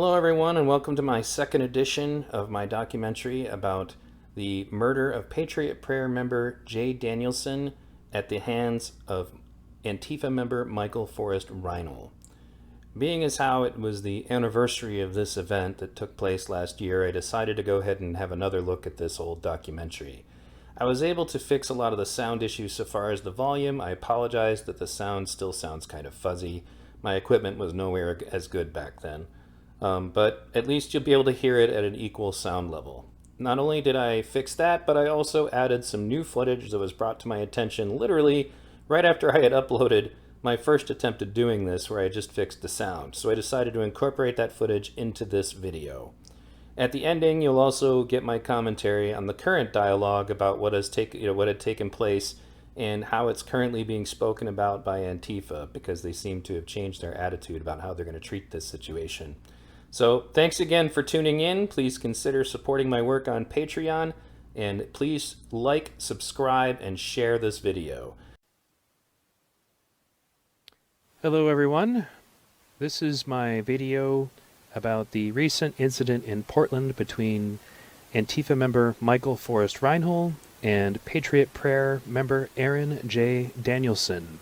Hello everyone, and welcome to my second edition of my documentary about the murder of Patriot Prayer member Jay Danielson at the hands of Antifa member Michael Forest Reinoehl. Being as how it was the anniversary of this event that took place last year, I decided to go ahead and have another look at this old documentary. I was able to fix a lot of the sound issues so far as the volume. I apologize that the sound still sounds kind of fuzzy. My equipment was nowhere as good back then. But at least you'll be able to hear it at an equal sound level. Not only did I fix that, but I also added some new footage that was brought to my attention literally right after I had uploaded my first attempt at doing this, where I just fixed the sound. So I decided to incorporate that footage into this video. At the ending, you'll also get my commentary on the current dialogue about what had taken place and how it's currently being spoken about by Antifa, because they seem to have changed their attitude about how they're going to treat this situation. So thanks again for tuning in. Please consider supporting my work on Patreon, and please like, subscribe, and share this video. Hello everyone. This is my video about the recent incident in Portland between Antifa member Michael Forest Reinoehl and Patriot Prayer member Aaron J. Danielson.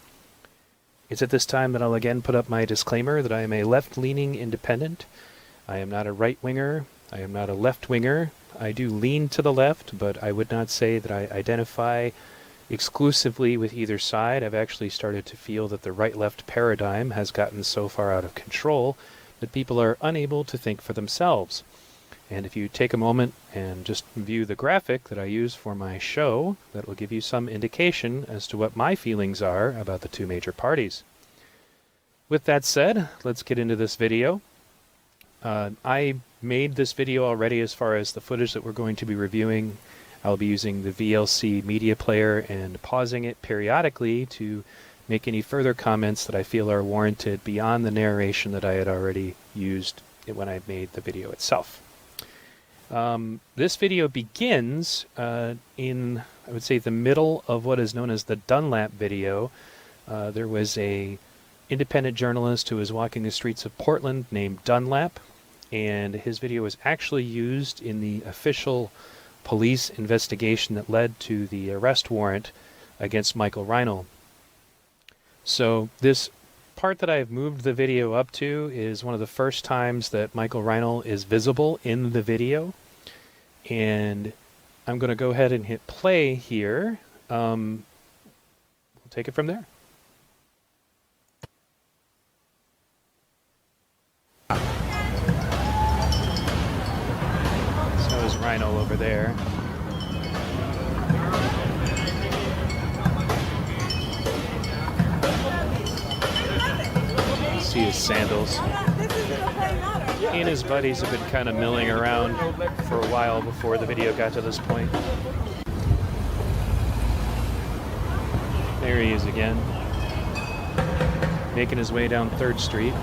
It's at this time that I'll again put up my disclaimer that I am a left-leaning independent. I am not a right-winger. I am not a left-winger. I do lean to the left, but I would not say that I identify exclusively with either side. I've actually started to feel that the right-left paradigm has gotten so far out of control that people are unable to think for themselves. And if you take a moment and just view the graphic that I use for my show, that will give you some indication as to what my feelings are about the two major parties. With that said, let's get into this video. I made this video already as far as the footage that we're going to be reviewing. I'll be using the VLC media player and pausing it periodically to make any further comments that I feel are warranted beyond the narration that I had already used when I made the video itself. This video begins in, I would say, the middle of what is known as the Dunlap video. There was a independent journalist who was walking the streets of Portland named Dunlap, and his video was actually used in the official police investigation that led to the arrest warrant against Michael Reinoehl. So this part that I've moved the video up to is one of the first times that Michael Reinoehl is visible in the video. And I'm going to go ahead and hit play here. We'll take it from there. So is Reinoehl over there. See his sandals. He and his buddies have been kind of milling around for a while before the video got to this point. There he is again, making his way down 3rd Street.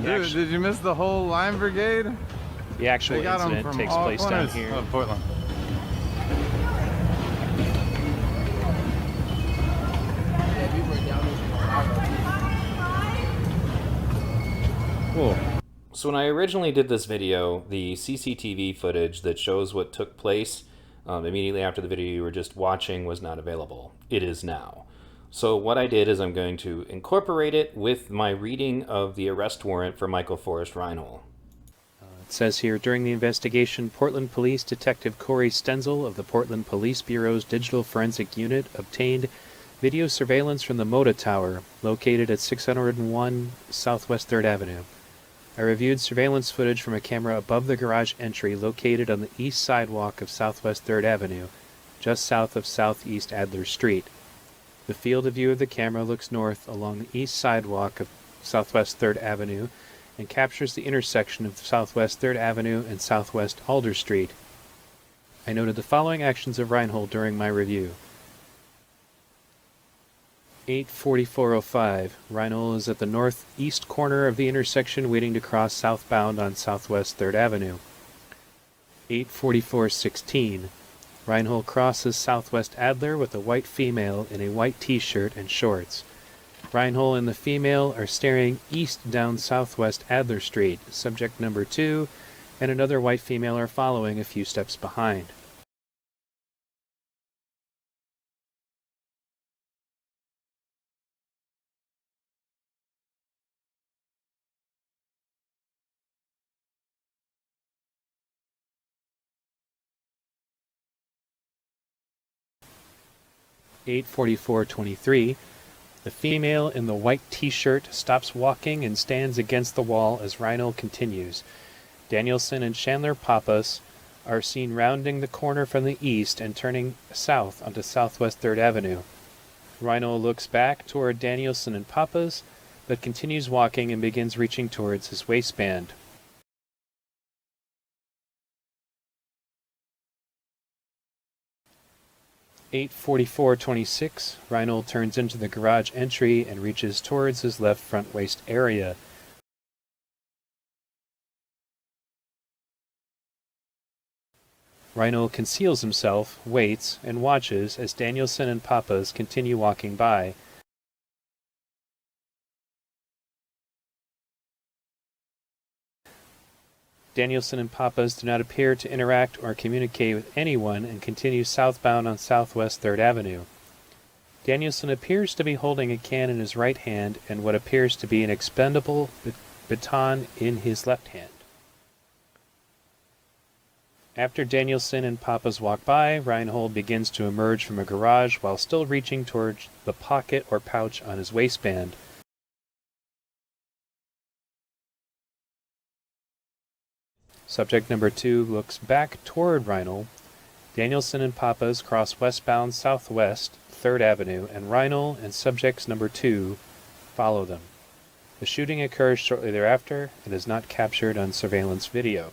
Dude, did you miss the whole line brigade? The actual incident takes place down here. Of Portland. Cool. So when I originally did this video, the CCTV footage that shows what took place immediately after the video you were just watching was not available. It is now. So what I did is I'm going to incorporate it with my reading of the arrest warrant for Michael Forest Reinoehl. It says here, during the investigation, Portland Police Detective Corey Stenzel of the Portland Police Bureau's Digital Forensic Unit obtained video surveillance from the Moda Tower, located at 601 Southwest 3rd Avenue. I reviewed surveillance footage from a camera above the garage entry located on the east sidewalk of Southwest 3rd Avenue, just south of Southeast Adler Street. The field of view of the camera looks north along the east sidewalk of Southwest 3rd Avenue and captures the intersection of Southwest 3rd Avenue and Southwest Alder Street. I noted the following actions of Reinoehl during my review. 8:44:05. Reinoehl is at the northeast corner of the intersection waiting to cross southbound on Southwest 3rd Avenue. 8:44:16. Reinoehl crosses Southwest Adler with a white female in a white t-shirt and shorts. Reinold and the female are staring east down Southwest Adler Street. Subject number 2 and another white female are following a few steps behind. (8:44:23). The female in the white t-shirt stops walking and stands against the wall as Reinold continues. Danielson and Chandler Pappas are seen rounding the corner from the east and turning south onto Southwest 3rd Avenue. Reinold looks back toward Danielson and Pappas, but continues walking and begins reaching towards his waistband. (8:44:26). Reinold turns into the garage entry and reaches towards his left front waist area. Reinold conceals himself, waits, and watches as Danielson and Pappas continue walking by. Danielson and Pappas do not appear to interact or communicate with anyone and continue southbound on Southwest 3rd Avenue. Danielson appears to be holding a can in his right hand and what appears to be an expendable baton in his left hand. After Danielson and Pappas walk by, Reinold begins to emerge from a garage while still reaching towards the pocket or pouch on his waistband. Subject number 2 looks back toward Reinold. Danielson and Pappas cross westbound Southwest 3rd Avenue, and Reinold and subjects number 2 follow them. The shooting occurs shortly thereafter and is not captured on surveillance video.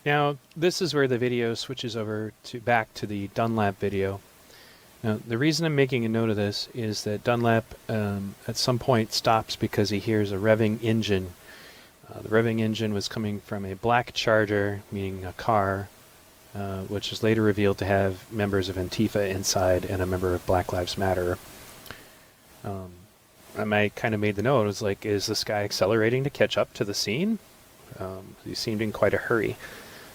Now, this is where the video switches over back to the Dunlap video. Now, the reason I'm making a note of this is that Dunlap at some point stops because he hears a revving engine. The revving engine was coming from a black Charger, meaning a car, which is later revealed to have members of Antifa inside and a member of Black Lives Matter. I kind of made the note, it was like, is this guy accelerating to catch up to the scene? He seemed in quite a hurry.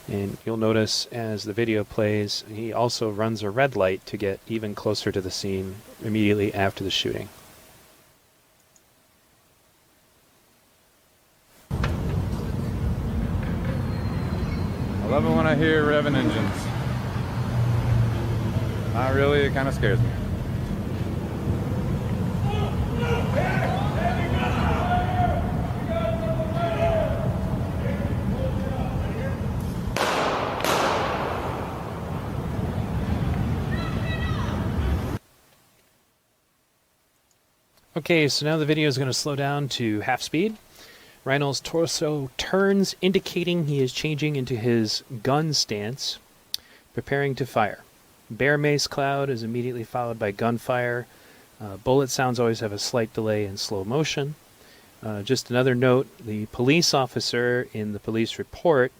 And you'll notice as the video plays, he also runs a red light to get even closer to the scene immediately after the shooting. I love it when I hear revving engines. Not really, it kind of scares me. Okay, so now the video is going to slow down to half speed. Reinold's torso turns, indicating he is changing into his gun stance, preparing to fire. Bear mace cloud is immediately followed by gunfire. Bullet sounds always have a slight delay in slow motion. Just another note, the police officer in the police report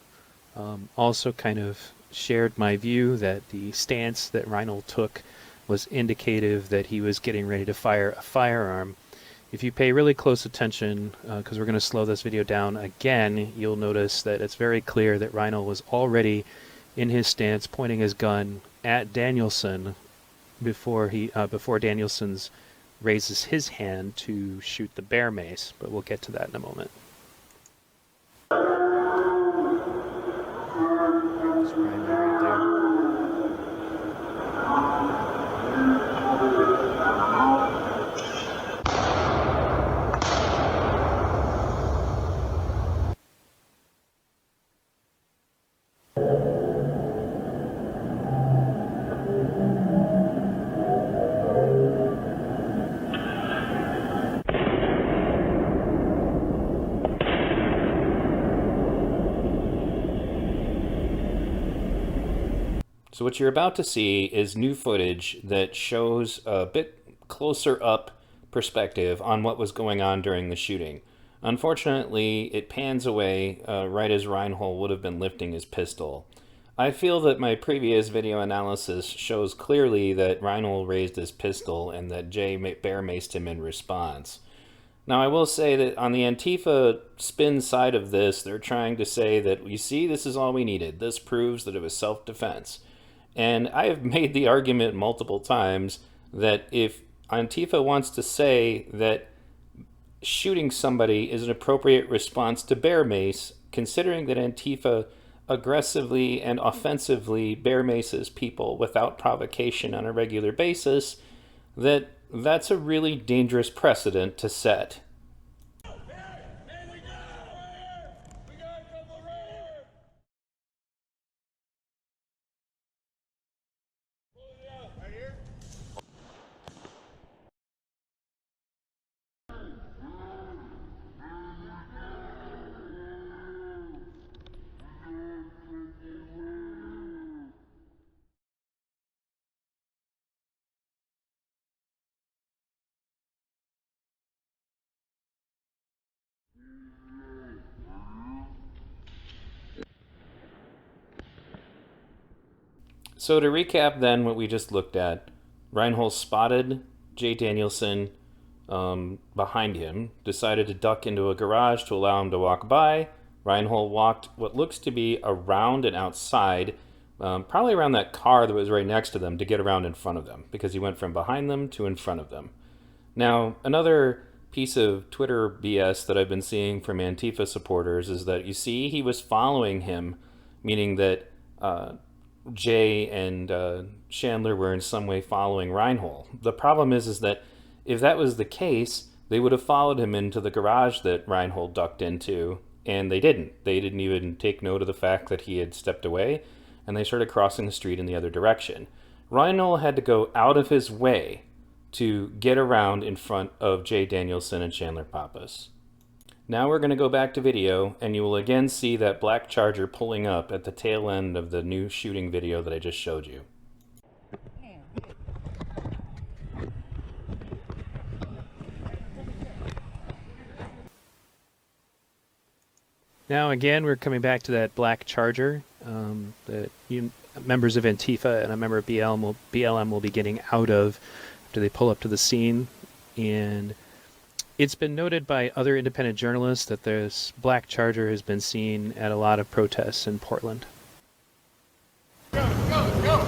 also kind of shared my view that the stance that Reinold took was indicative that he was getting ready to fire a firearm. If you pay really close attention, because we're going to slow this video down again, you'll notice that it's very clear that Reinold was already in his stance, pointing his gun at Danielson before Danielson raises his hand to shoot the bear mace, but we'll get to that in a moment. Just right there. So what you're about to see is new footage that shows a bit closer up perspective on what was going on during the shooting. Unfortunately, it pans away right as Reinold would have been lifting his pistol. I feel that my previous video analysis shows clearly that Reinold raised his pistol and that Jay bear maced him in response. Now, I will say that on the Antifa spin side of this, they're trying to say that, you see, this is all we needed. This proves that it was self-defense. And I have made the argument multiple times that if Antifa wants to say that shooting somebody is an appropriate response to bear mace, considering that Antifa aggressively and offensively bear maces people without provocation on a regular basis, that's a really dangerous precedent to set. So to recap then what we just looked at, Reinold spotted Jay Danielson behind him, decided to duck into a garage to allow him to walk by. Reinold walked what looks to be around and outside, probably around that car that was right next to them to get around in front of them, because he went from behind them to in front of them. Now, another piece of Twitter BS that I've been seeing from Antifa supporters is that, you see, he was following him, meaning that Jay and Chandler were in some way following Reinold. The problem is that if that was the case, they would have followed him into the garage that Reinold ducked into, and they didn't. They didn't even take note of the fact that he had stepped away, and they started crossing the street in the other direction. Reinold had to go out of his way to get around in front of Jay Danielson and Chandler Pappas. Now we're going to go back to video, and you will again see that black Charger pulling up at the tail end of the new shooting video that I just showed you. Now again, we're coming back to that black Charger that members of Antifa and a member of BLM will be getting out of after they pull up to the scene. And it's been noted by other independent journalists that this black Charger has been seen at a lot of protests in Portland. Go, go, go!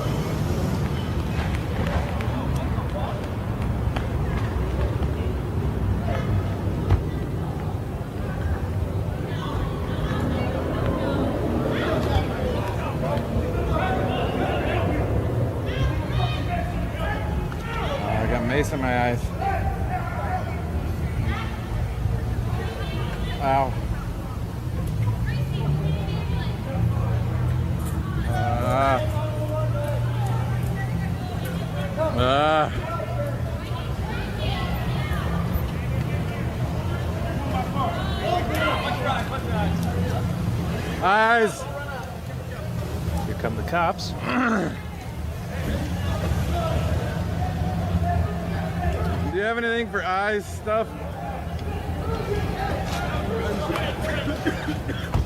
I got mace in my eyes. Ow. Eyes. Here come the cops. Do you have anything for eyes stuff?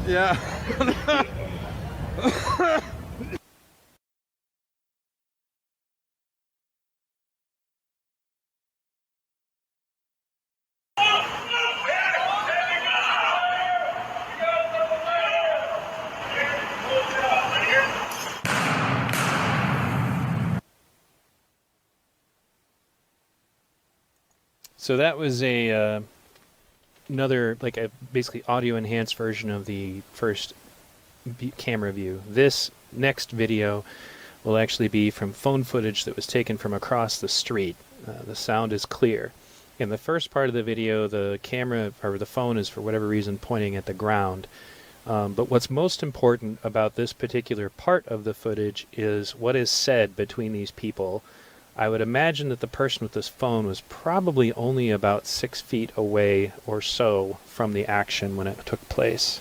Yeah. So that was a another, like a basically audio enhanced version of the first camera view. This next video will actually be from phone footage that was taken from across the street. The sound is clear. In the first part of the video, the camera or the phone is for whatever reason pointing at the ground. But what's most important about this particular part of the footage is what is said between these people. I would imagine that the person with this phone was probably only about 6 feet away or so from the action when it took place.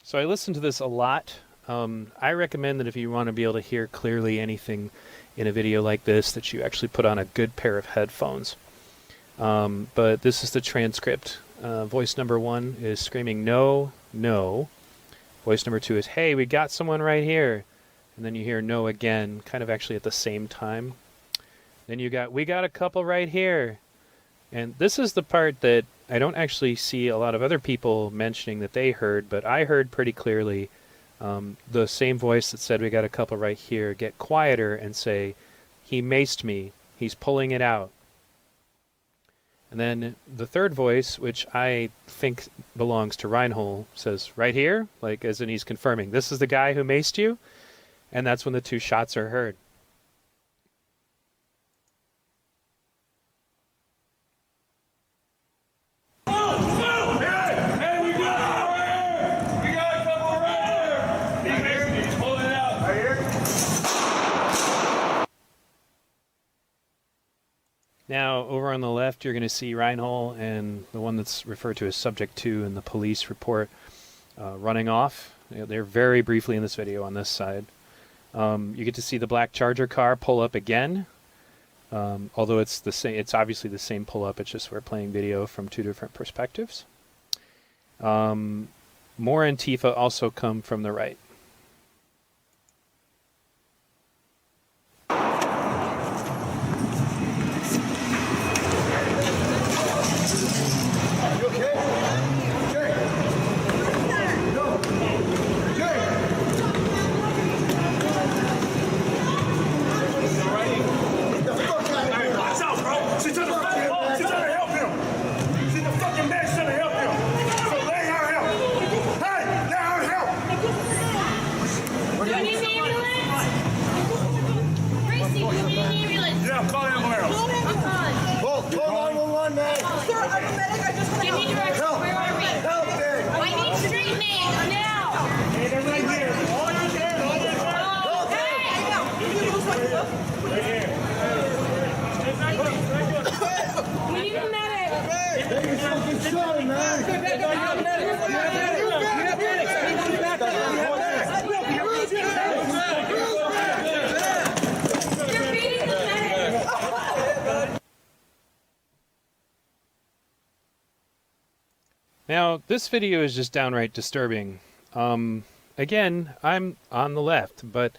So I listened to this a lot I recommend that if you want to be able to hear clearly anything in a video like this, that you actually put on a good pair of headphones. But this is the transcript. Voice number 1 is screaming, "No, no." Voice number 2 is, "Hey, we got someone right here." And then you hear "no" again, kind of actually at the same time. Then you got, "We got a couple right here." And this is the part that I don't actually see a lot of other people mentioning that they heard, but I heard pretty clearly the same voice that said, "We got a couple right here," get quieter and say, "He maced me. He's pulling it out." And then the third voice, which I think belongs to Reinold, says, "Right here?" Like, as in he's confirming, "This is the guy who maced you?" And that's when the 2 shots are heard. Now, over on the left, you're going to see Reinold and the one that's referred to as Subject 2 in the police report running off. They're very briefly in this video on this side. You get to see the black Charger car pull up again. Although it's the same, it's obviously the same pull up. It's just we're playing video from 2 different perspectives. More Antifa also come from the right. Now, this video is just downright disturbing. Again, I'm on the left, but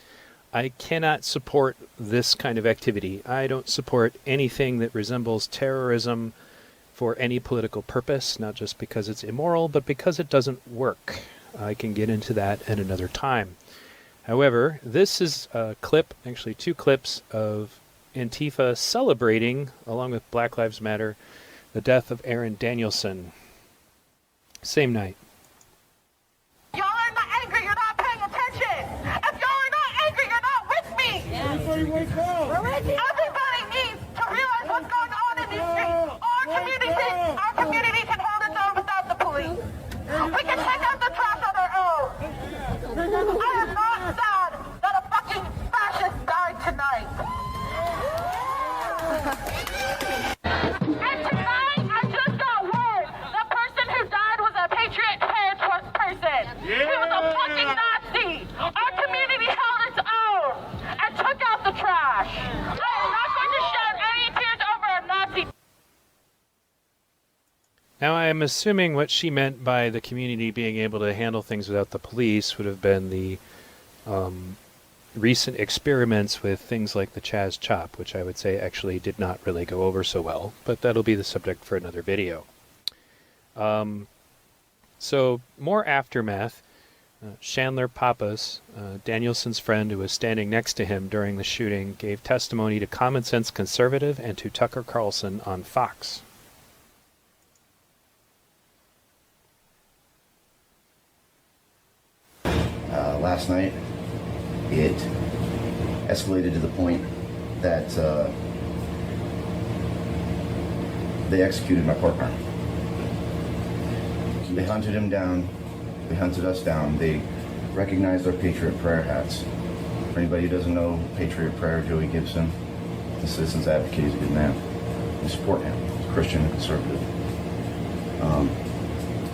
I cannot support this kind of activity. I don't support anything that resembles terrorism for any political purpose, not just because it's immoral, but because it doesn't work. I can get into that at another time. However, this is a clip, actually 2 clips, of Antifa celebrating, along with Black Lives Matter, the death of Danielson. Same night. Y'all are not angry, you're not paying attention. If y'all are not angry, you're not with me. Everybody wake up. Everybody needs to realize what's going on in these streets. Our community can hold its own without the police. We can take out the trash on our own. I am not sad that a fucking fascist died tonight. And tonight, I just got word. The person who died was a Patriot person. He was a fucking Nazi. Our community held its own and took out the trash. I am not going to shed any tears over a Nazi. Now, I am assuming what she meant by the community being able to handle things without the police would have been the recent experiments with things like the Chaz Chop, which I would say actually did not really go over so well, but that'll be the subject for another video. So, more aftermath. Chandler Pappas, Danielson's friend who was standing next to him during the shooting, gave testimony to Common Sense Conservative and to Tucker Carlson on Fox. Last night, it escalated to the point that they executed my partner. They hunted him down. They hunted us down. They recognized our Patriot prayer hats. For anybody who doesn't know Patriot prayer, Joey Gibson, the Citizens Advocate, he's a good man. We support him. He's a Christian and conservative.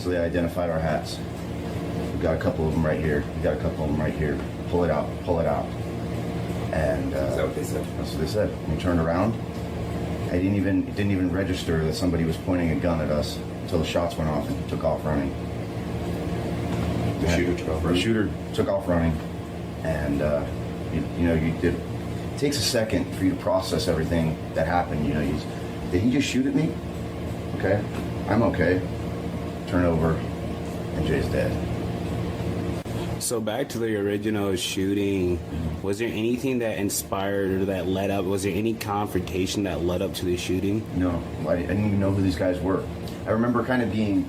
So they identified our hats. got a couple of them right here. We got a couple of them right here. Pull it out. Pull it out. And Is that what they said? that's what they said. We turned around. It didn't even register that somebody was pointing a gun at us until the shots went off and he took off running. The shooter took off running? The shooter took off running. And, it takes a second for you to process everything that happened. Did he just shoot at me? Okay. I'm okay. Turn over. And Jay's dead. So back to the original shooting, was there anything that inspired or that led up? Was there any confrontation that led up to the shooting? No, I didn't even know who these guys were. I remember kind of being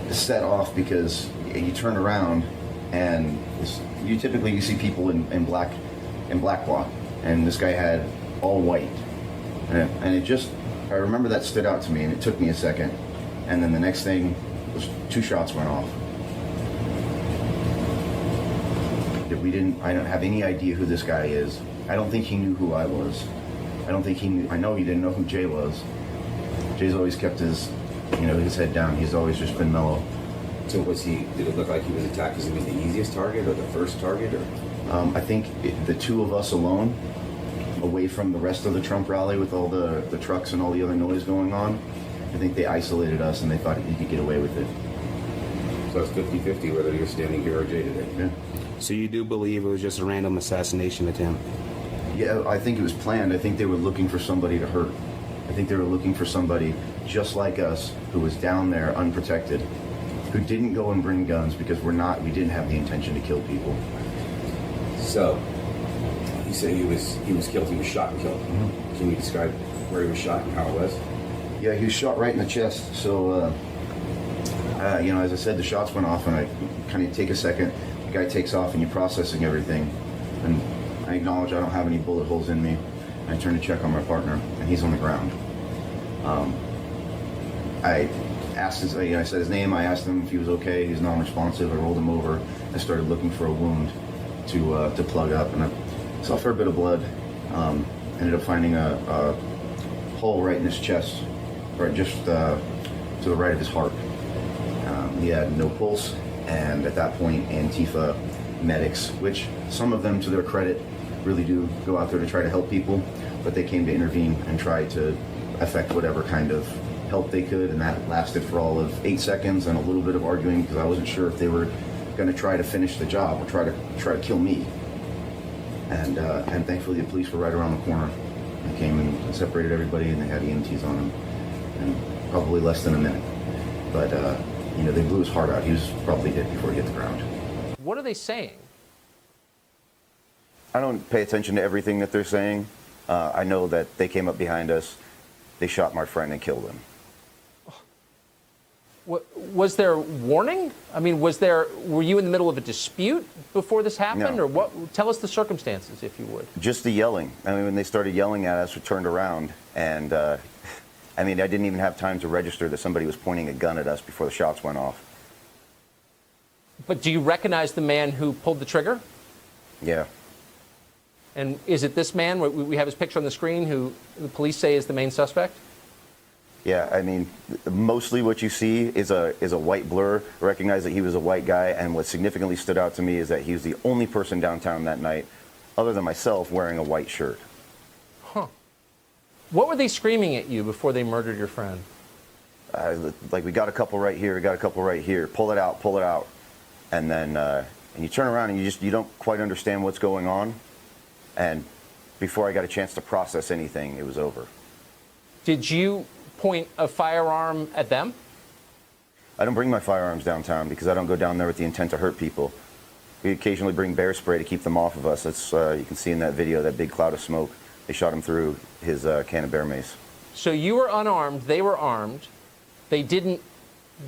set off because you turn around and you typically see people in black bloc, and this guy had all white, and it just, I remember that stood out to me, and it took me a second, and then the next thing was 2 shots went off. I don't have any idea who this guy is. I don't think he knew who I was. I don't think he knew. I know he didn't know who Jay was. Jay's always kept his head down. He's always just been mellow. So did it look like he was attacked because he was the easiest target or the first target? Or I think the 2 of us alone, away from the rest of the Trump rally with all the trucks and all the other noise going on, I think they isolated us and they thought he could get away with it. So it's 50-50 whether you're standing here or Jay today? Yeah. So you do believe it was just a random assassination attempt? Yeah, I think it was planned. I think they were looking for somebody to hurt. I think they were looking for somebody just like us who was down there unprotected, who didn't go and bring guns because we didn't have the intention to kill people. So you say he was killed. He was shot and killed. Mm-hmm. Can you describe where he was shot and how it was? Yeah, he was shot right in the chest. So, as I said, the shots went off, and I kind of take a second. The guy takes off, and you're processing everything. And I acknowledge I don't have any bullet holes in me. I turn to check on my partner, and he's on the ground. I said his name. I asked him if he was okay. He's non-responsive. I rolled him over. I started looking for a wound to plug up, and I saw a fair bit of blood. Ended up finding a hole right in his chest, right just to the right of his heart. He had no pulse, and at that point, Antifa medics, which some of them, to their credit, really do go out there to try to help people, but they came to intervene and try to effect whatever kind of help they could, and that lasted for all of 8 seconds and a little bit of arguing because I wasn't sure if they were going to try to finish the job or try to kill me. And thankfully, the police were right around the corner. They came and separated everybody, and they had EMTs on him, and probably less than a minute. But they blew his heart out. He was probably dead before he hit the ground. What are they saying? I don't pay attention to everything that they're saying. I know that they came up behind us, they shot my friend and killed him. Was there warning? I mean, were you in the middle of a dispute before this happened? No. Or what? Tell us the circumstances, if you would. Just the yelling. I mean, when they started yelling at us, we turned around, and I didn't even have time to register that somebody was pointing a gun at us before the shots went off. But do you recognize the man who pulled the trigger? Yeah. And is it this man? We have his picture on the screen, who the police say is the main suspect? Yeah, I mean, mostly what you see is a white blur. I recognize that he was a white guy, and what significantly stood out to me is that he was the only person downtown that night, other than myself, wearing a white shirt. Huh. What were they screaming at you before they murdered your friend? We got a couple right here, we got a couple right here. Pull it out, pull it out. And then and you turn around and you don't quite understand what's going on. And before I got a chance to process anything, it was over. Did you point a firearm at them? I don't bring my firearms downtown because I don't go down there with the intent to hurt people. We occasionally bring bear spray to keep them off of us. That's you can see in that video, that big cloud of smoke. They shot him through his can of bear mace. So you were unarmed, they were armed. They didn't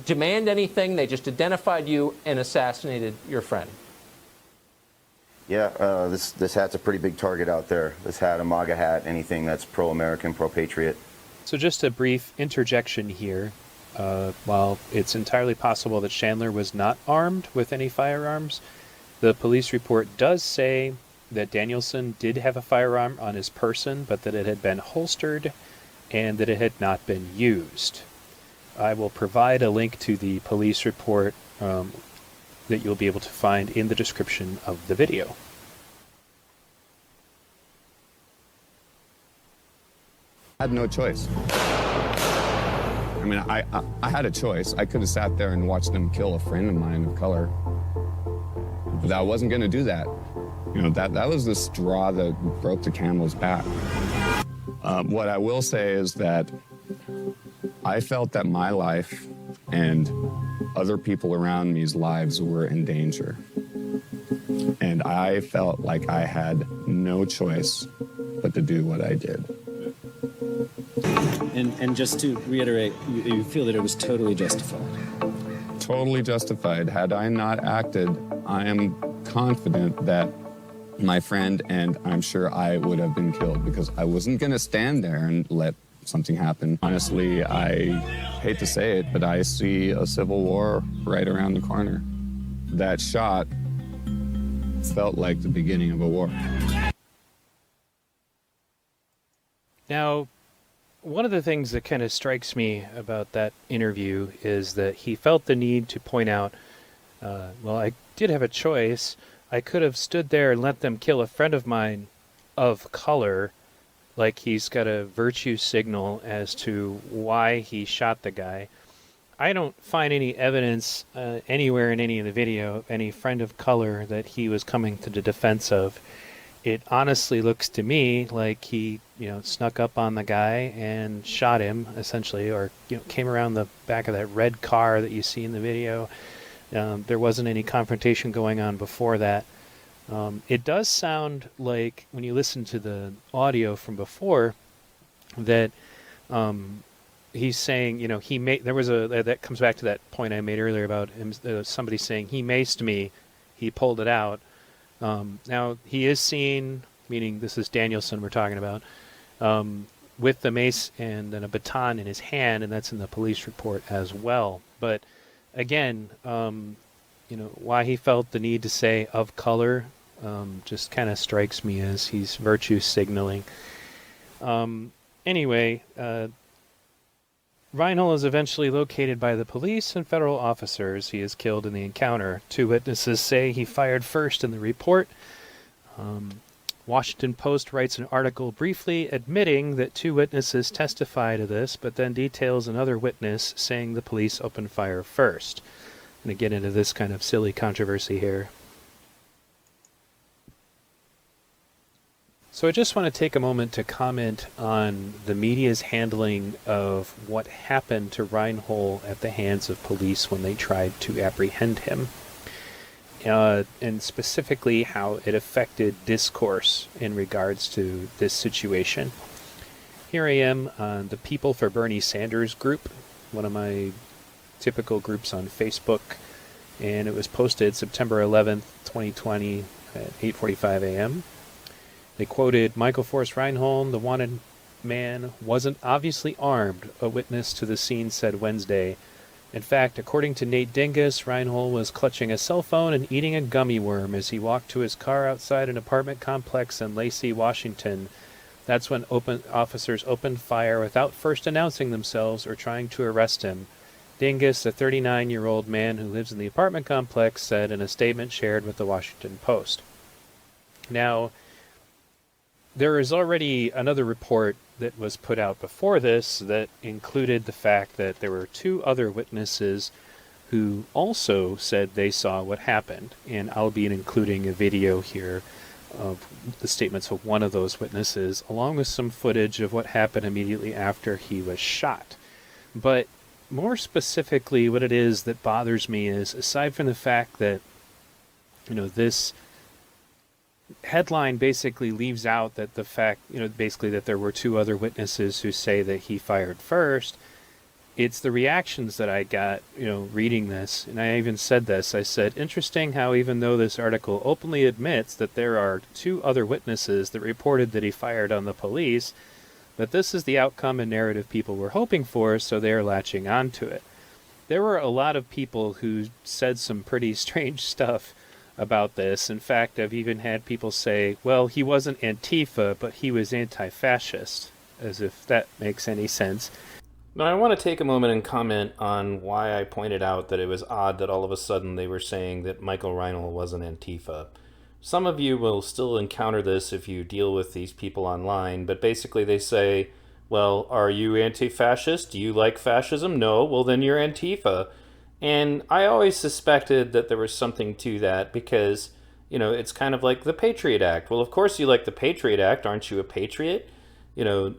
demand anything, they just identified you and assassinated your friend. Yeah, this hat's a pretty big target out there. This hat, a MAGA hat, anything that's pro-American, pro-Patriot. So just a brief interjection here. While it's entirely possible that Chandler was not armed with any firearms, the police report does say that Danielson did have a firearm on his person, but that it had been holstered and that it had not been used. I will provide a link to the police report that you'll be able to find in the description of the video. I had no choice. I mean, I had a choice. I could have sat there and watched them kill a friend of mine of color, but I wasn't going to do that. You know, that was the straw that broke the camel's back. What I will say is that I felt that my life and other people around me's lives were in danger. And I felt like I had no choice but to do what I did. And just to reiterate, you feel that it was totally justified? Totally justified. Had I not acted, I am confident that my friend and I'm sure I would have been killed, because I wasn't going to stand there and let something happen. Honestly, I hate to say it, but I see a civil war right around the corner. That shot felt like the beginning of a war. Now, one of the things that kind of strikes me about that interview is that he felt the need to point out, well, I did have a choice. I could have stood there and let them kill a friend of mine of color, like he's got a virtue signal as to why he shot the guy. I don't find any evidence anywhere in any of the video of any friend of color that he was coming to the defense of. It honestly looks to me like he, snuck up on the guy and shot him, essentially, or came around the back of that red car that you see in the video. There wasn't any confrontation going on before that. It does sound like, when you listen to the audio from before, that he's saying, that comes back to that point I made earlier about him, somebody saying, he maced me, he pulled it out. Now, he is seen, meaning this is Danielson we're talking about, with the mace and then a baton in his hand, and that's in the police report as well. But again, why he felt the need to say of color just kind of strikes me as he's virtue signaling. Anyway, Reinold is eventually located by the police and federal officers. He is killed in the encounter. 2 witnesses say he fired first in the report. Washington Post writes an article briefly admitting that 2 witnesses testify to this, but then details another witness saying the police opened fire first. And to get into this kind of silly controversy here. So I just want to take a moment to comment on the media's handling of what happened to Reinold at the hands of police when they tried to apprehend him. And specifically how it affected discourse in regards to this situation. Here I am on the People for Bernie Sanders group, one of my typical groups on Facebook, and it was posted September 11th, 2020 at 8:45 a.m. They quoted Michael Forest Reinoehl, the wanted man, wasn't obviously armed, a witness to the scene said Wednesday. In fact, according to Nate Dingus, Reinoehl was clutching a cell phone and eating a gummy worm as he walked to his car outside an apartment complex in Lacey, Washington. That's when officers opened fire without first announcing themselves or trying to arrest him. Dingus, a 39-year-old man who lives in the apartment complex, said in a statement shared with the Washington Post. Now, there is already another report that was put out before this that included the fact that there were 2 other witnesses who also said they saw what happened. And I'll be including a video here of the statements of one of those witnesses, along with some footage of what happened immediately after he was shot. But more specifically, what it is that bothers me is, aside from the fact that, this headline basically leaves out that the fact, basically that there were 2 other witnesses who say that he fired first. It's the reactions that I got, reading this. And I even said this. I said, interesting how even though this article openly admits that there are 2 other witnesses that reported that he fired on the police, that this is the outcome and narrative people were hoping for, so they're latching onto it. There were a lot of people who said some pretty strange stuff about this. In fact, I've even had people say, well, he wasn't Antifa, but he was anti-fascist, as if that makes any sense. Now, I want to take a moment and comment on why I pointed out that it was odd that all of a sudden they were saying that Michael Reinoehl wasn't Antifa. Some of you will still encounter this if you deal with these people online, but basically they say, well, are you anti-fascist? Do you like fascism? No, well then you're Antifa. And I always suspected that there was something to that because, you know, it's kind of like the Patriot Act. Well, of course you like the Patriot Act. Aren't you a patriot? You know,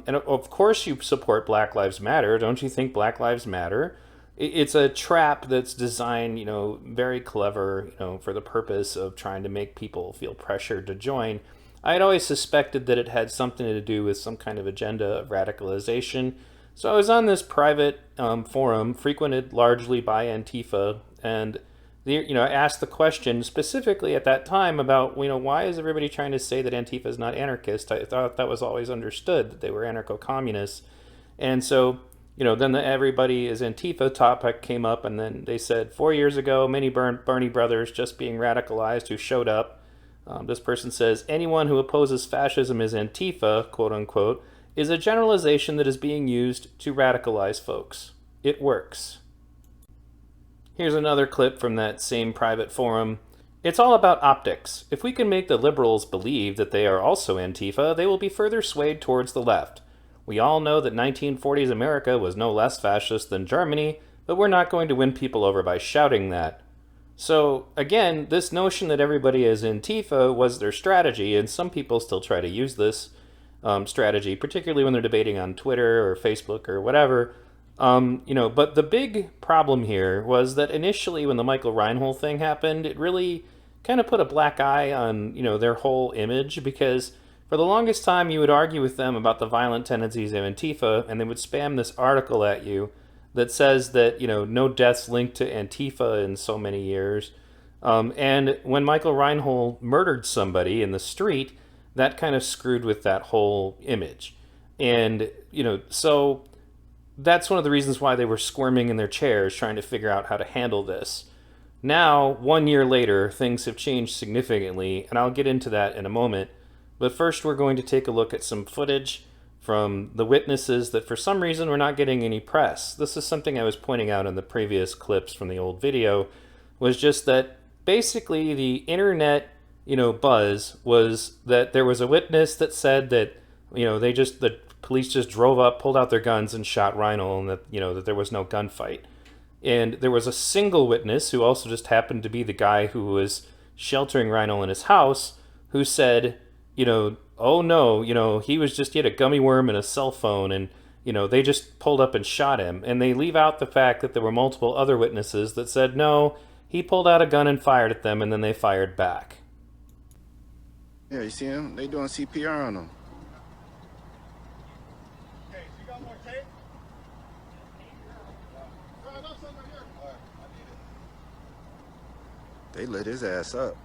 and of course you support Black Lives Matter. Don't you think Black Lives Matter? It's a trap that's designed, you know, very clever, you know, for the purpose of trying to make people feel pressured to join. I had always suspected that it had something to do with some kind of agenda of radicalization. So I was on this private forum, frequented largely by Antifa, and you know, I asked the question specifically at that time about, you know, why is everybody trying to say that Antifa is not anarchist? I thought that was always understood, that they were anarcho-communists. And so, you know, then the everybody is Antifa topic came up, and then they said 4 years ago, many Bernie brothers just being radicalized who showed up. This person says, anyone who opposes fascism is Antifa, quote unquote, is a generalization that is being used to radicalize folks. It works. Here's another clip from that same private forum. It's all about optics. If we can make the liberals believe that they are also Antifa, they will be further swayed towards the left. We all know that 1940s America was no less fascist than Germany, but we're not going to win people over by shouting that. So, again, this notion that everybody is Antifa was their strategy, and some people still try to use this strategy, particularly when they're debating on Twitter or Facebook or whatever. You know, but the big problem here was that initially when the Michael Reinoehl thing happened, it really kind of put a black eye on, you know, their whole image, because for the longest time you would argue with them about the violent tendencies of Antifa, and they would spam this article at you that says that, you know, no deaths linked to Antifa in so many years. And when Michael Reinoehl murdered somebody in the street, that kind of screwed with that whole image. And, you know, so that's one of the reasons why they were squirming in their chairs trying to figure out how to handle this. Now, 1 year later, things have changed significantly, and I'll get into that in a moment. But first, we're going to take a look at some footage from the witnesses that for some reason we're not getting any press. This is something I was pointing out in the previous clips from the old video, was just that basically the internet, you know, buzz was that there was a witness that said that, you know, the police just drove up, pulled out their guns, and shot Reinoehl, and that, you know, that there was no gunfight. And there was a single witness who also just happened to be the guy who was sheltering Reinoehl in his house, who said, you know, oh no, you know, he had a gummy worm and a cell phone, and, you know, they just pulled up and shot him. And they leave out the fact that there were multiple other witnesses that said, no, he pulled out a gun and fired at them, and then they fired back. Yeah, you see him? They doing CPR on him. Okay, so you got more tape? I got some right here. All right, I need it. They lit his ass up.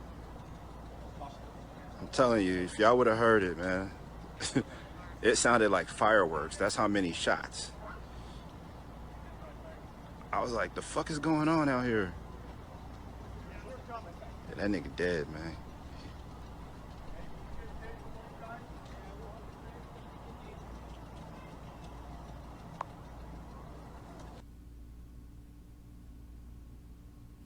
I'm telling you, if y'all would have heard it, man, it sounded like fireworks. That's how many shots. I was like, the fuck is going on out here? Yeah, that nigga dead, man.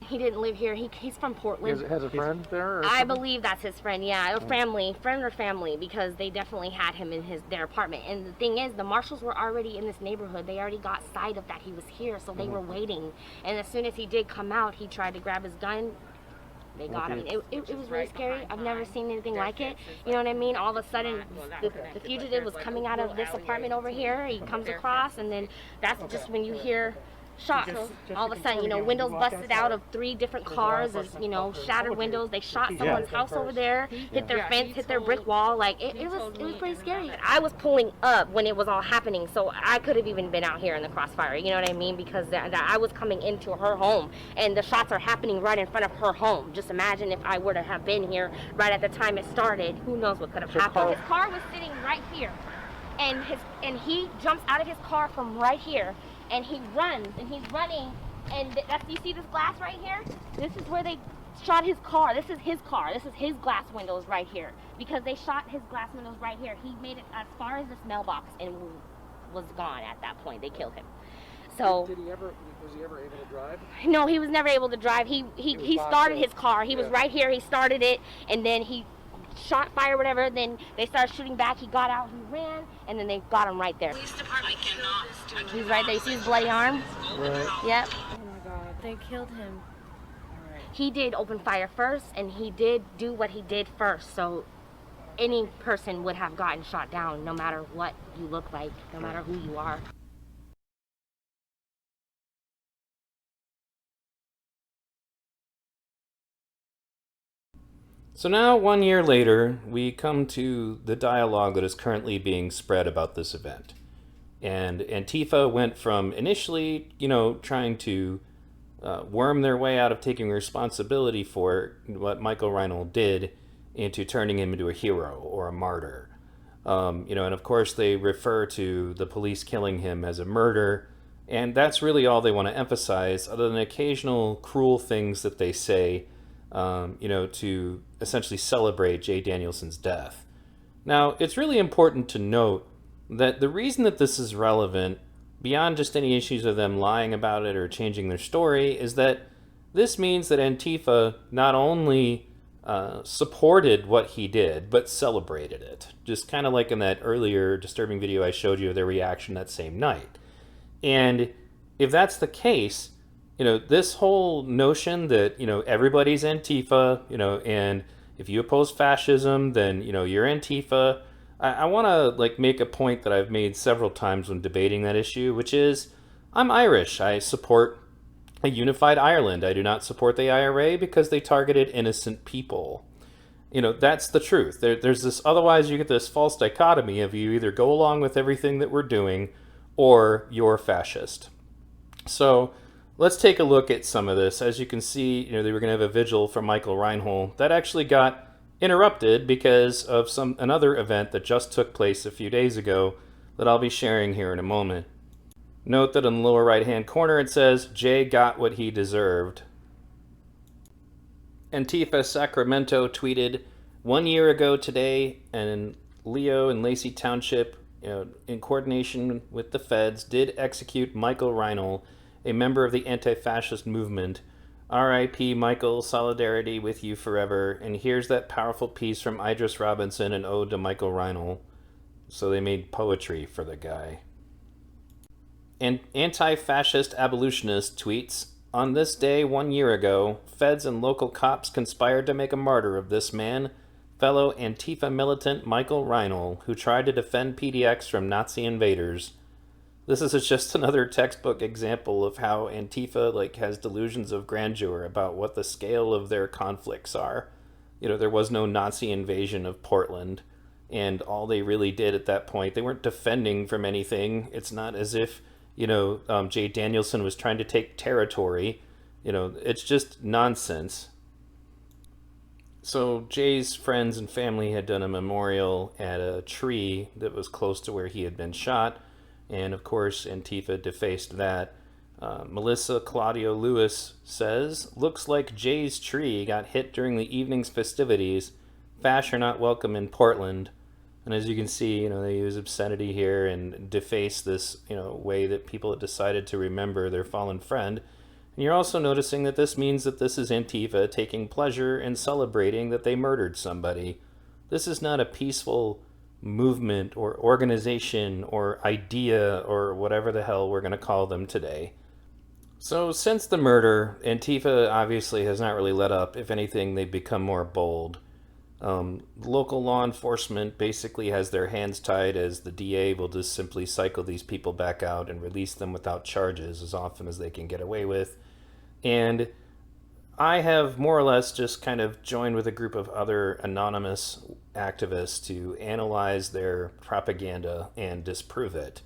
He didn't live here. He's from Portland. He has a friend there? Or I something? believe that's his friend, yeah. Friend or family, because they definitely had him in their apartment. And the thing is, the marshals were already in this neighborhood. They already got sight of that he was here, so they were waiting. And as soon as he did come out, he tried to grab his gun. They got him. It was really scary. I've never seen anything like it. You know what I mean? All of a sudden, the fugitive was coming out of this apartment over here. He comes across, and then that's just when you hear shots. All of a sudden, you know, windows busted out of 3 different cars, and, you know, shattered windows. They shot someone's house over there, hit their fence, hit their brick wall. Like, it was pretty scary. I was pulling up when it was all happening, so I could have even been out here in the crossfire, you know what I mean? Because I was coming into her home, and the shots are happening right in front of her home. Just imagine if I were to have been here right at the time it started. Who knows what could have happened. His car was sitting right here, and he jumps out of his car from right here, and he runs, and he's running, and you see this glass right here? This is where they shot his car. This is his car. This is his glass windows right here, because they shot his glass windows right here. He made it as far as this mailbox, and was gone at that point. They killed him. So was he ever able to drive? No, he was never able to drive. He started his car. He was right here. He started it, and then he shot fire, whatever. Then they started shooting back. He got out. He ran, and then they got him right there. Police department cannot. He's right there. You see his bloody arm? Right. Yep. Oh my God, they killed him. He did open fire first, and he did do what he did first. So any person would have gotten shot down, no matter what you look like, no matter who you are. So now, 1 year later, we come to the dialogue that is currently being spread about this event. And Antifa went from initially, trying to worm their way out of taking responsibility for what Michael Reinoehl did into turning him into a hero or a martyr. And of course they refer to the police killing him as a murder, and that's really all they want to emphasize, other than occasional cruel things that they say, to essentially celebrate Jay Danielson's death. Now, it's really important to note that the reason that this is relevant, beyond just any issues of them lying about it or changing their story, is that this means that Antifa not only supported what he did, but celebrated it. Just kind of like in that earlier disturbing video I showed you of their reaction that same night. And if that's the case, this whole notion that, everybody's Antifa, and if you oppose fascism, then, you're Antifa. I want to, make a point that I've made several times when debating that issue, which is, I'm Irish. I support a unified Ireland. I do not support the IRA because they targeted innocent people. That's the truth. There's this, otherwise you get this false dichotomy of you either go along with everything that we're doing or you're fascist. So let's take a look at some of this. As you can see, they were going to have a vigil for Michael Reinoehl. That actually got interrupted because of another event that just took place a few days ago that I'll be sharing here in a moment. Note that in the lower right hand corner it says, Jay got what he deserved. Antifa Sacramento tweeted, 1 year ago today, and Leo and Lacey Township, in coordination with the feds, did execute Michael Reinoehl, a member of the anti-fascist movement. R.I.P. Michael, solidarity with you forever. And here's that powerful piece from Idris Robinson, an ode to Michael Reinoehl. So they made poetry for the guy. And anti-fascist abolitionist tweets, on this day 1 year ago, feds and local cops conspired to make a martyr of this man, fellow Antifa militant Michael Reinoehl, who tried to defend PDX from Nazi invaders. This is just another textbook example of how Antifa has delusions of grandeur about what the scale of their conflicts are. There was no Nazi invasion of Portland, and all they really did at that point, they weren't defending from anything. It's not as if, Jay Danielson was trying to take territory. It's just nonsense. So Jay's friends and family had done a memorial at a tree that was close to where he had been shot. And of course, Antifa defaced that. Melissa Claudio Lewis says, looks like Jay's tree got hit during the evening's festivities. Fash are not welcome in Portland. And as you can see, they use obscenity here and deface this, way that people have decided to remember their fallen friend. And you're also noticing that this means that this is Antifa taking pleasure in celebrating that they murdered somebody. This is not a peaceful movement or organization or idea or whatever the hell we're going to call them today. So since the murder, Antifa obviously has not really let up. If anything, they've become more bold. Local law enforcement basically has their hands tied, as the DA will just simply cycle these people back out and release them without charges as often as they can get away with. And I have more or less just kind of joined with a group of other anonymous activists to analyze their propaganda and disprove it.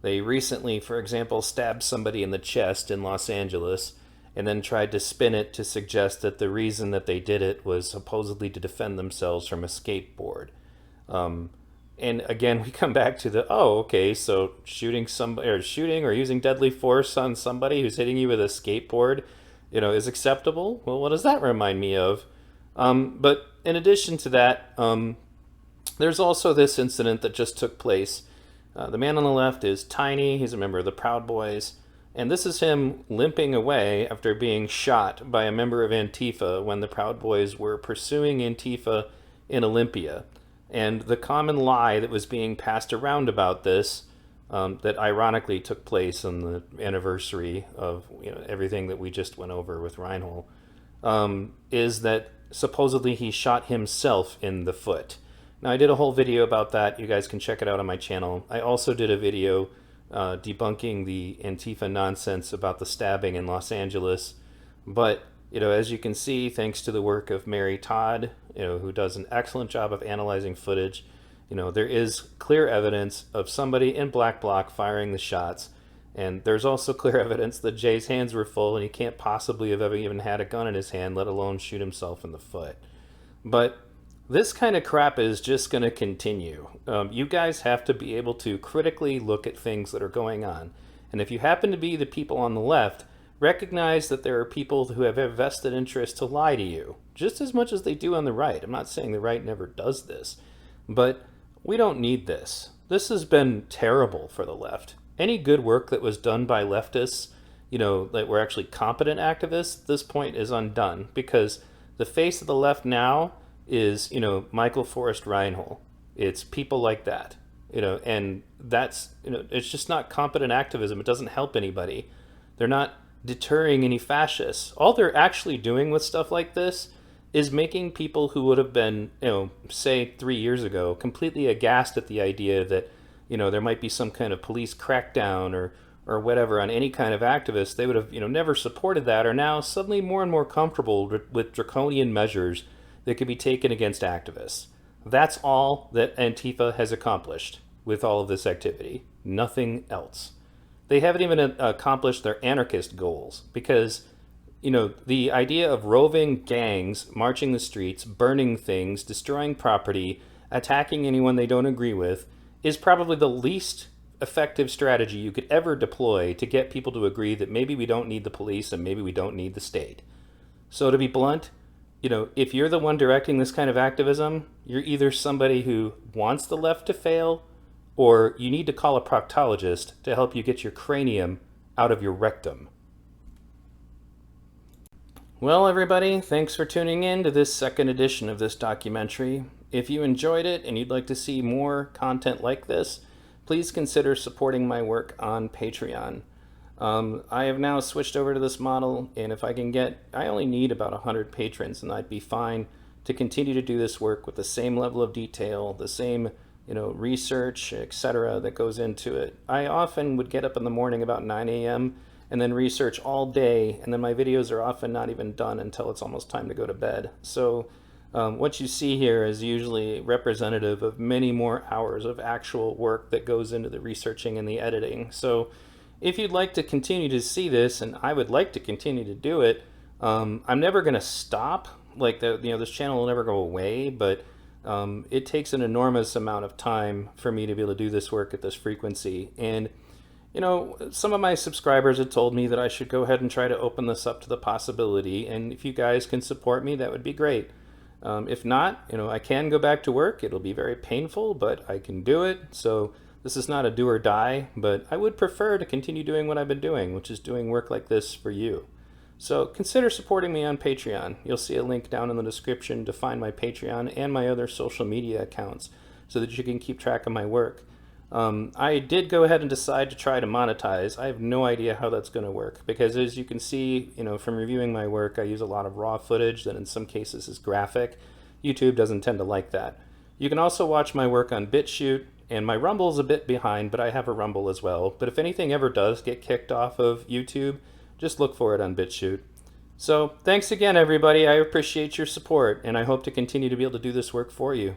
They recently, for example, stabbed somebody in the chest in Los Angeles and then tried to spin it to suggest that the reason that they did it was supposedly to defend themselves from a skateboard. And again, we come back to so shooting or using deadly force on somebody who's hitting you with a skateboard, is acceptable. Well, what does that remind me of? But in addition to that, there's also this incident that just took place The man on the left is Tiny. He's a member of the Proud Boys. And this is him limping away after being shot by a member of Antifa when the Proud Boys were pursuing Antifa in Olympia. And the common lie that was being passed around about this, that ironically took place on the anniversary of everything that we just went over with Reinold, is that supposedly he shot himself in the foot. Now, I did a whole video about that. You guys can check it out on my channel. I also did a video debunking the Antifa nonsense about the stabbing in Los Angeles. But, as you can see, thanks to the work of Mary Todd, who does an excellent job of analyzing footage, there is clear evidence of somebody in black bloc firing the shots. And there's also clear evidence that Jay's hands were full and he can't possibly have ever even had a gun in his hand, let alone shoot himself in the foot. But this kind of crap is just going to continue. You guys have to be able to critically look at things that are going on. And if you happen to be the people on the left, recognize that there are people who have a vested interest to lie to you, just as much as they do on the right. I'm not saying the right never does this, but we don't need this. This has been terrible for the left. Any good work that was done by leftists, that were actually competent activists, this point is undone, because the face of the left now is, Michael Forest Reinoehl. It's people like that, and that's, it's just not competent activism. It doesn't help anybody. They're not deterring any fascists. All they're actually doing with stuff like this is making people who would have been, say 3 years ago, completely aghast at the idea that, there might be some kind of police crackdown or whatever on any kind of activist. They would have, never supported that, are now suddenly more and more comfortable with draconian measures that could be taken against activists. That's all that Antifa has accomplished with all of this activity. Nothing else. They haven't even accomplished their anarchist goals, because, the idea of roving gangs, marching the streets, burning things, destroying property, attacking anyone they don't agree with, is probably the least effective strategy you could ever deploy to get people to agree that maybe we don't need the police and maybe we don't need the state. So to be blunt, if you're the one directing this kind of activism, you're either somebody who wants the left to fail, or you need to call a proctologist to help you get your cranium out of your rectum. Well, everybody, thanks for tuning in to this second edition of this documentary. If you enjoyed it and you'd like to see more content like this, please consider supporting my work on Patreon. I have now switched over to this model, and if I can I only need about 100 patrons, and I'd be fine to continue to do this work with the same level of detail, the same, research, etc. that goes into it. I often would get up in the morning about 9 a.m. and then research all day, and then my videos are often not even done until it's almost time to go to bed. So what you see here is usually representative of many more hours of actual work that goes into the researching and the editing. So if you'd like to continue to see this, and I would like to continue to do it, I'm never going to stop. Like, this channel will never go away, but it takes an enormous amount of time for me to be able to do this work at this frequency. And, some of my subscribers have told me that I should go ahead and try to open this up to the possibility, and if you guys can support me, that would be great. If not, I can go back to work. It'll be very painful, but I can do it. So this is not a do or die, but I would prefer to continue doing what I've been doing, which is doing work like this for you. So consider supporting me on Patreon. You'll see a link down in the description to find my Patreon and my other social media accounts so that you can keep track of my work. I did go ahead and decide to try to monetize. I have no idea how that's going to work, because as you can see, from reviewing my work, I use a lot of raw footage that in some cases is graphic. YouTube doesn't tend to like that. You can also watch my work on BitChute, and my Rumble's a bit behind, but I have a Rumble as well. But if anything ever does get kicked off of YouTube, just look for it on BitChute. So thanks again, everybody. I appreciate your support, and I hope to continue to be able to do this work for you.